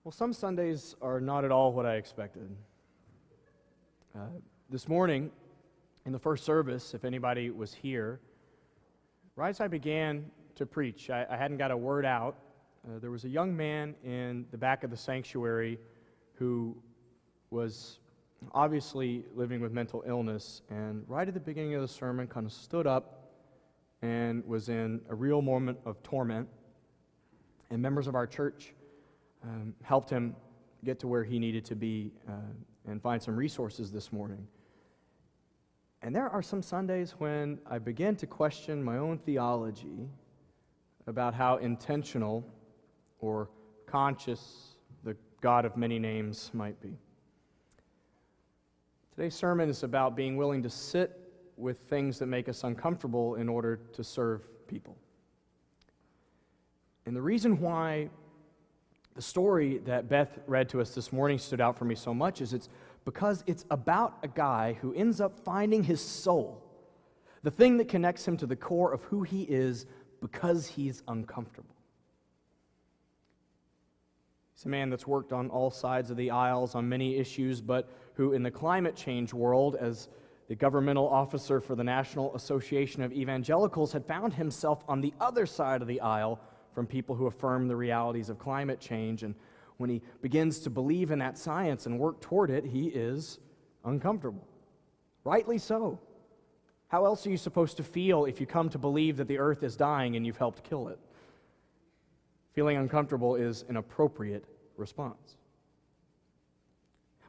Well, some Sundays are not at all what I expected. This morning, in the first service, if anybody was here, right as I began to preach, I hadn't got a word out. There was a young man in the back of the sanctuary who was obviously living with mental illness, and right at the beginning of the sermon kind of stood up and was in a real moment of torment. And members of our church helped him get to where he needed to be and find some resources this morning. And there are some Sundays when I begin to question my own theology about how intentional or conscious the God of many names might be. Today's sermon is about being willing to sit with things that make us uncomfortable in order to serve people. And the reason why the story that Beth read to us this morning stood out for me so much is it's because it's about a guy who ends up finding his soul, the thing that connects him to the core of who he is because he's uncomfortable. He's a man that's worked on all sides of the aisles on many issues, but who in the climate change world, as the governmental officer for the National Association of Evangelicals, had found himself on the other side of the aisle from people who affirm the realities of climate change. And when he begins to believe in that science and work toward it, he is uncomfortable. Rightly so. How else are you supposed to feel if you come to believe that the earth is dying and you've helped kill it? Feeling uncomfortable is an appropriate response.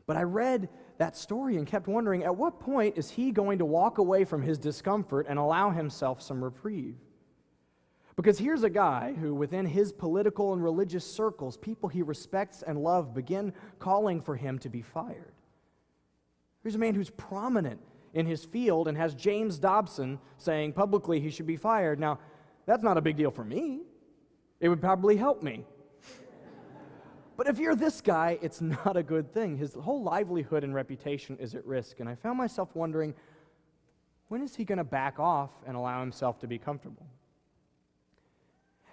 But I read that story and kept wondering, at what point is he going to walk away from his discomfort and allow himself some reprieve? Because here's a guy who, within his political and religious circles, people he respects and loves begin calling for him to be fired. Here's a man who's prominent in his field and has James Dobson saying publicly he should be fired. Now, that's not a big deal for me. It would probably help me. But if you're this guy, it's not a good thing. His whole livelihood and reputation is at risk. And I found myself wondering, when is he going to back off and allow himself to be comfortable?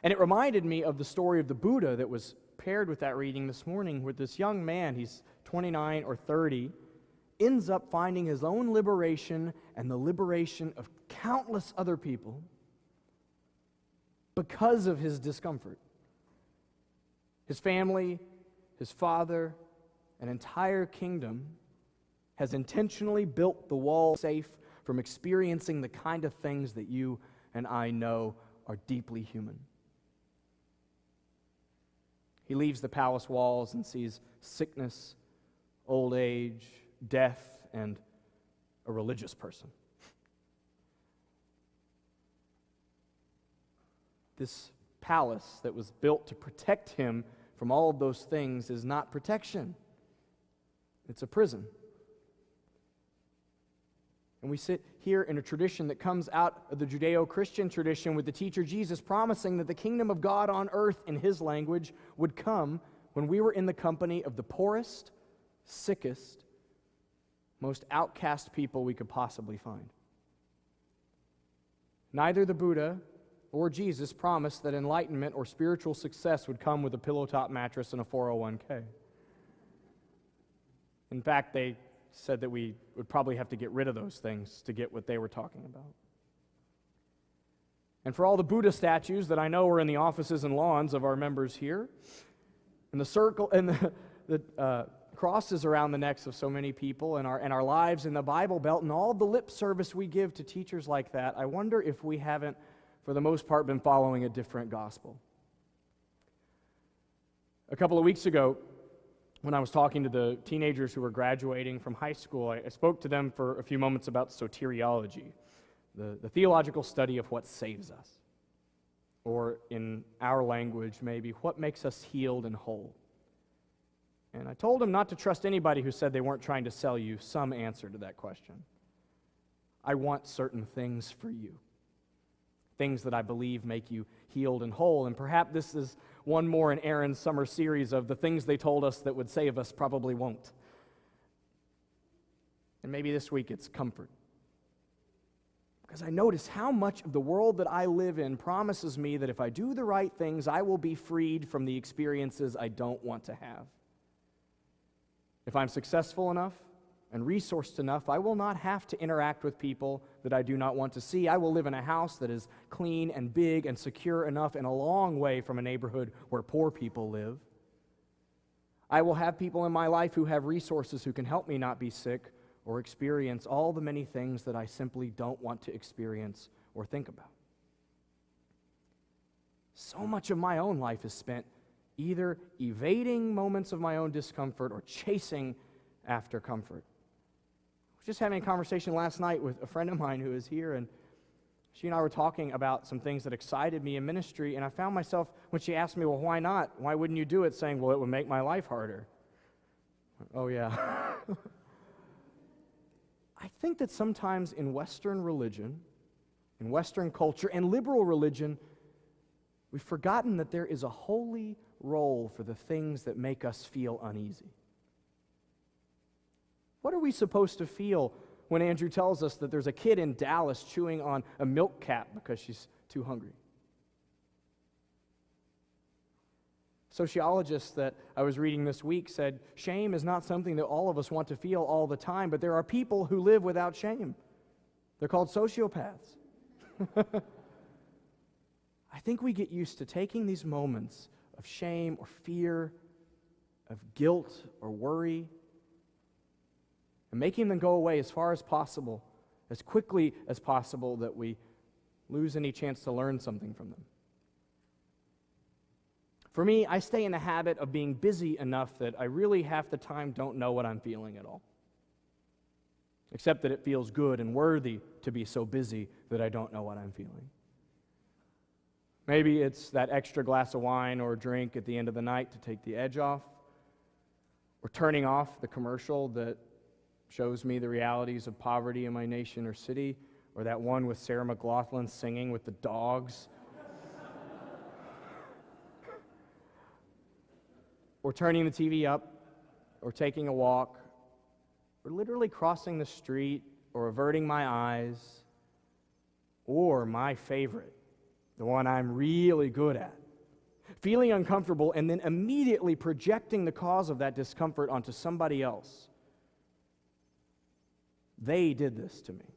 And it reminded me of the story of the Buddha that was paired with that reading this morning, where this young man, he's 29 or 30, ends up finding his own liberation and the liberation of countless other people because of his discomfort. His family, his father, an entire kingdom has intentionally built the wall safe from experiencing the kind of things that you and I know are deeply human. He leaves the palace walls and sees sickness, old age, death, and a religious person. This palace that was built to protect him from all of those things is not protection. It's a prison. And we sit here in a tradition that comes out of the Judeo-Christian tradition with the teacher Jesus promising that the kingdom of God on earth, in his language, would come when we were in the company of the poorest, sickest, most outcast people we could possibly find. Neither the Buddha or Jesus promised that enlightenment or spiritual success would come with a pillow-top mattress and a 401k. In fact, they said that we would probably have to get rid of those things to get what they were talking about. And for all the Buddha statues that I know are in the offices and lawns of our members here, and the circle and the crosses around the necks of so many people, and our lives in the Bible Belt, and all the lip service we give to teachers like that, I wonder if we haven't, for the most part, been following a different gospel. A couple of weeks ago, when I was talking to the teenagers who were graduating from high school, I spoke to them for a few moments about soteriology, the theological study of what saves us, or in our language maybe, what makes us healed and whole. And I told them not to trust anybody who said they weren't trying to sell you some answer to that question. I want certain things for you, things that I believe make you healed and whole. And perhaps this is one more in Aaron's summer series of the things they told us that would save us probably won't. And maybe this week it's comfort. Because I notice how much of the world that I live in promises me that if I do the right things, I will be freed from the experiences I don't want to have. If I'm successful enough and resourced enough, I will not have to interact with people that I do not want to see. I will live in a house that is clean and big and secure enough and a long way from a neighborhood where poor people live. I will have people in my life who have resources who can help me not be sick or experience all the many things that I simply don't want to experience or think about. So much of my own life is spent either evading moments of my own discomfort or chasing after comfort. I was just having a conversation last night with a friend of mine who is here, and she and I were talking about some things that excited me in ministry, and I found myself, when she asked me, well, why not? Why wouldn't you do it? Saying, well, it would make my life harder. Oh, yeah. I think that sometimes in Western religion, in Western culture, and liberal religion, we've forgotten that there is a holy role for the things that make us feel uneasy. What are we supposed to feel when Andrew tells us that there's a kid in Dallas chewing on a milk cap because she's too hungry? Sociologists that I was reading this week said shame is not something that all of us want to feel all the time, but there are people who live without shame. They're called sociopaths. I think we get used to taking these moments of shame or fear, of guilt or worry, and making them go away as far as possible, as quickly as possible, that we lose any chance to learn something from them. For me, I stay in the habit of being busy enough that I really half the time don't know what I'm feeling at all. Except that it feels good and worthy to be so busy that I don't know what I'm feeling. Maybe it's that extra glass of wine or drink at the end of the night to take the edge off, or turning off the commercial that shows me the realities of poverty in my nation or city, or that one with Sarah McLachlan singing with the dogs. Or turning the TV up, or taking a walk, or literally crossing the street, or averting my eyes, or my favorite, the one I'm really good at, feeling uncomfortable and then immediately projecting the cause of that discomfort onto somebody else. They did this to me.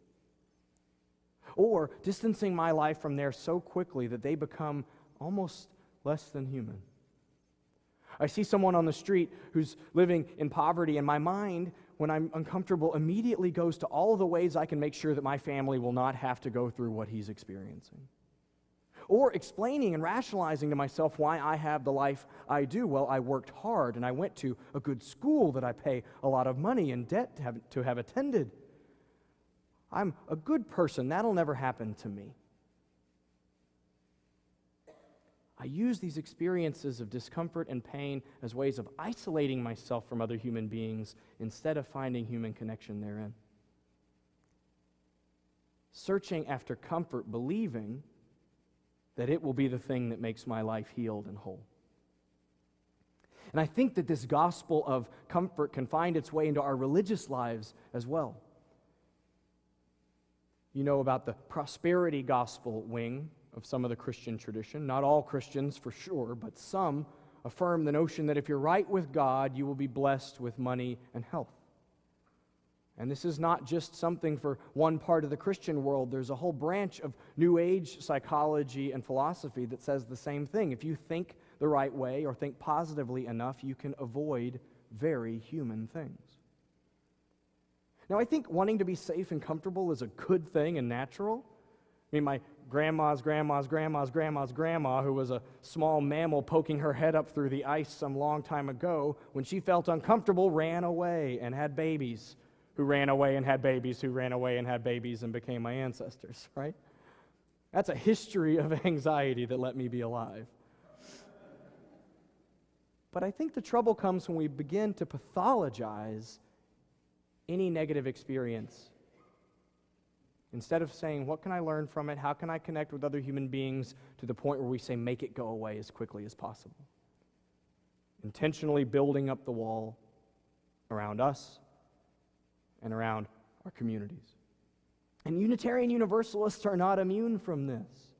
Or distancing my life from there so quickly that they become almost less than human. I see someone on the street who's living in poverty, and my mind, when I'm uncomfortable, immediately goes to all the ways I can make sure that my family will not have to go through what he's experiencing. Or explaining and rationalizing to myself why I have the life I do. Well, I worked hard, and I went to a good school that I pay a lot of money in debt to have attended. I'm a good person. That'll never happen to me. I use these experiences of discomfort and pain as ways of isolating myself from other human beings instead of finding human connection therein. Searching after comfort, believing that it will be the thing that makes my life healed and whole. And I think that this gospel of comfort can find its way into our religious lives as well. You know about the prosperity gospel wing of some of the Christian tradition. Not all Christians, for sure, but some affirm the notion that if you're right with God, you will be blessed with money and health. And this is not just something for one part of the Christian world. There's a whole branch of New Age psychology and philosophy that says the same thing. If you think the right way or think positively enough, you can avoid very human things. Now, I think wanting to be safe and comfortable is a good thing and natural. I mean, my grandma's grandma, who was a small mammal poking her head up through the ice some long time ago, when she felt uncomfortable, ran away and had babies, who ran away and had babies, who ran away and had babies and became my ancestors, right? That's a history of anxiety that let me be alive. But I think the trouble comes when we begin to pathologize any negative experience. Instead of saying, what can I learn from it? How can I connect with other human beings? To the point where we say, make it go away as quickly as possible. Intentionally building up the wall around us and around our communities. And Unitarian Universalists are not immune from this.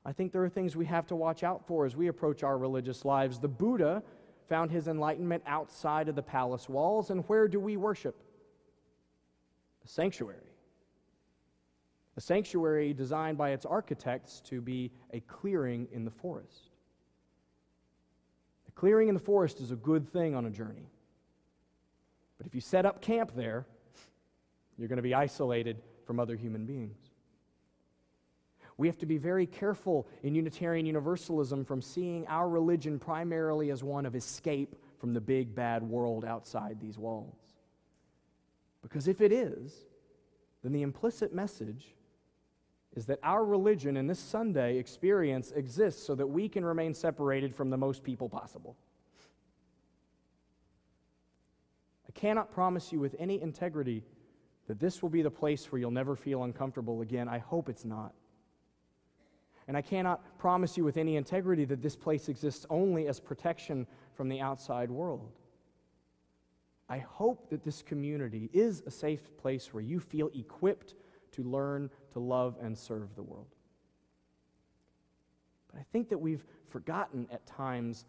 I think there are things we have to watch out for as we approach our religious lives. The Buddha found his enlightenment outside of the palace walls, and where do we worship? A sanctuary. A sanctuary designed by its architects to be a clearing in the forest. A clearing in the forest is a good thing on a journey. But if you set up camp there, you're going to be isolated from other human beings. We have to be very careful in Unitarian Universalism from seeing our religion primarily as one of escape from the big bad world outside these walls. Because if it is, then the implicit message is that our religion and this Sunday experience exists so that we can remain separated from the most people possible. I cannot promise you with any integrity that this will be the place where you'll never feel uncomfortable again. I hope it's not. And I cannot promise you with any integrity that this place exists only as protection from the outside world. I hope that this community is a safe place where you feel equipped to learn to love and serve the world. But I think that we've forgotten at times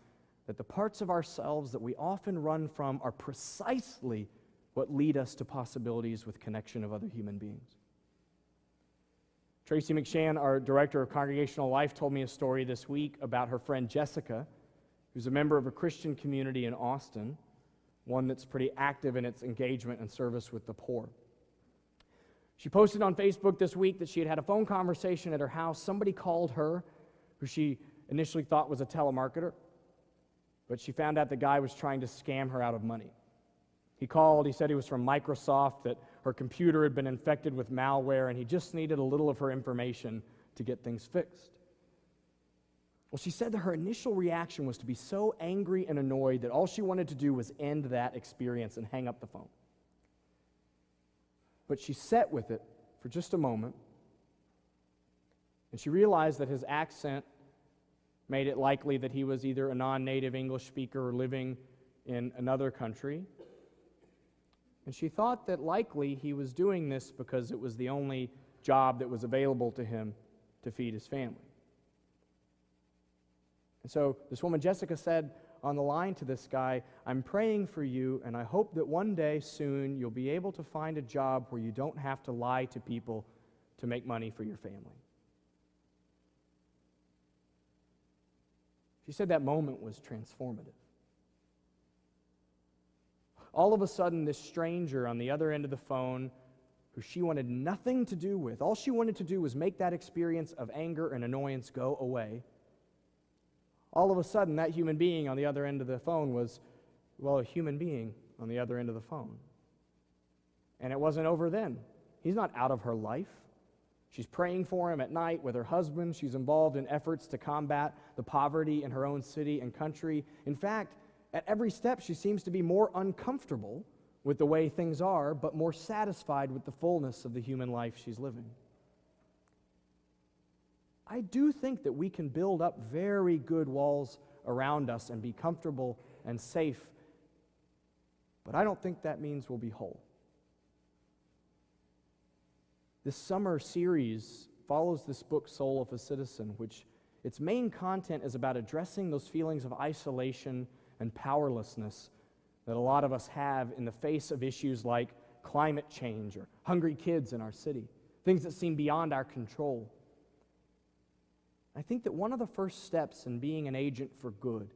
that the parts of ourselves that we often run from are precisely what lead us to possibilities with connection of other human beings. Tracy McShann, our director of congregational life, told me a story this week about her friend Jessica, who's a member of a Christian community in Austin, one that's pretty active in its engagement and service with the poor. She posted on Facebook this week that she had had a phone conversation at her house. Somebody called her, who she initially thought was a telemarketer, but she found out the guy was trying to scam her out of money. He called, he said he was from Microsoft, that her computer had been infected with malware, and he just needed a little of her information to get things fixed. Well, she said that her initial reaction was to be so angry and annoyed that all she wanted to do was end that experience and hang up the phone. But she sat with it for just a moment, and she realized that his accent made it likely that he was either a non-native English speaker or living in another country. And she thought that likely he was doing this because it was the only job that was available to him to feed his family. And so this woman, Jessica, said on the line to this guy, "I'm praying for you, and I hope that one day soon you'll be able to find a job where you don't have to lie to people to make money for your family." She said that moment was transformative. All of a sudden, this stranger on the other end of the phone, who she wanted nothing to do with, all she wanted to do was make that experience of anger and annoyance go away. All of a sudden, that human being on the other end of the phone was, well, a human being on the other end of the phone. And it wasn't over then. He's not out of her life. She's praying for him at night with her husband. She's involved in efforts to combat the poverty in her own city and country. In fact, at every step, she seems to be more uncomfortable with the way things are, but more satisfied with the fullness of the human life she's living. I do think that we can build up very good walls around us and be comfortable and safe, but I don't think that means we'll be whole. This summer series follows this book, Soul of a Citizen, which its main content is about addressing those feelings of isolation and powerlessness that a lot of us have in the face of issues like climate change or hungry kids in our city, things that seem beyond our control. I think that one of the first steps in being an agent for good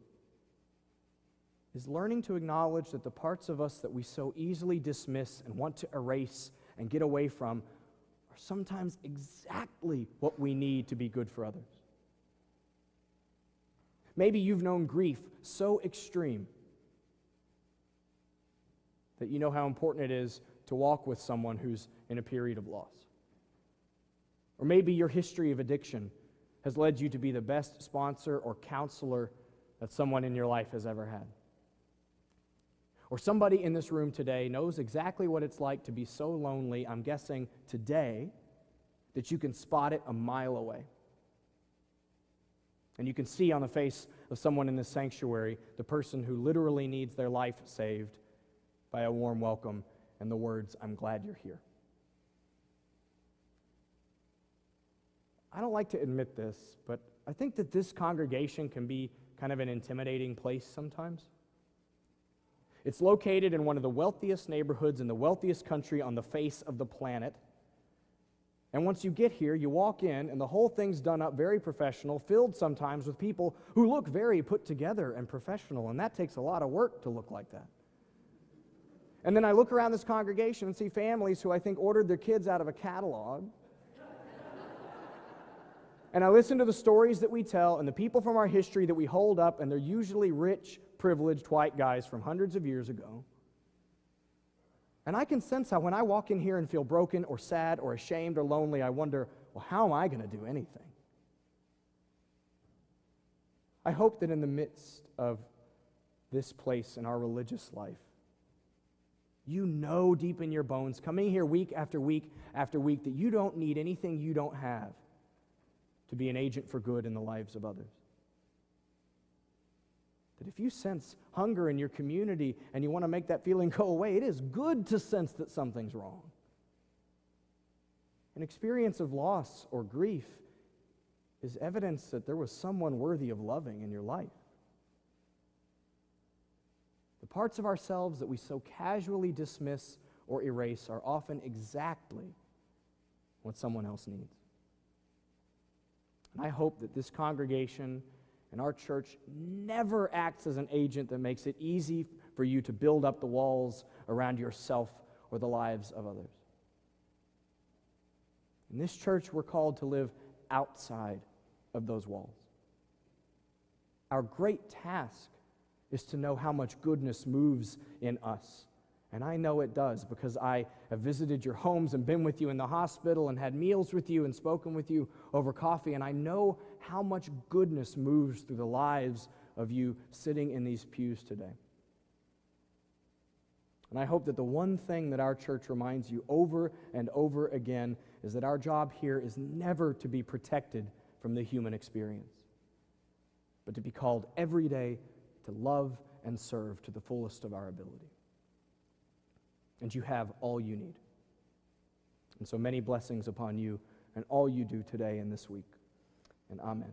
is learning to acknowledge that the parts of us that we so easily dismiss and want to erase and get away from are sometimes exactly what we need to be good for others. Maybe you've known grief so extreme that you know how important it is to walk with someone who's in a period of loss. Or maybe your history of addiction has led you to be the best sponsor or counselor that someone in your life has ever had. Or somebody in this room today knows exactly what it's like to be so lonely, I'm guessing today, that you can spot it a mile away. And you can see on the face of someone in this sanctuary the person who literally needs their life saved by a warm welcome and the words, "I'm glad you're here." I don't like to admit this, but I think that this congregation can be kind of an intimidating place sometimes. It's located in one of the wealthiest neighborhoods in the wealthiest country on the face of the planet. And once you get here, you walk in, and the whole thing's done up very professional, filled sometimes with people who look very put together and professional, and that takes a lot of work to look like that. And then I look around this congregation and see families who I think ordered their kids out of a catalog. And I listen to the stories that we tell and the people from our history that we hold up, and they're usually rich, privileged white guys from hundreds of years ago. And I can sense how when I walk in here and feel broken or sad or ashamed or lonely, I wonder, well, how am I going to do anything? I hope that in the midst of this place in our religious life, you know deep in your bones, coming here week after week after week, that you don't need anything you don't have to be an agent for good in the lives of others. That if you sense hunger in your community and you want to make that feeling go away, it is good to sense that something's wrong. An experience of loss or grief is evidence that there was someone worthy of loving in your life. The parts of ourselves that we so casually dismiss or erase are often exactly what someone else needs. And I hope that this congregation and our church never acts as an agent that makes it easy for you to build up the walls around yourself or the lives of others. In this church, we're called to live outside of those walls. Our great task is to know how much goodness moves in us. And I know it does because I have visited your homes and been with you in the hospital and had meals with you and spoken with you over coffee, and I know how much goodness moves through the lives of you sitting in these pews today. And I hope that the one thing that our church reminds you over and over again is that our job here is never to be protected from the human experience, but to be called every day to love and serve to the fullest of our ability. And you have all you need. And so many blessings upon you and all you do today and this week. And amen.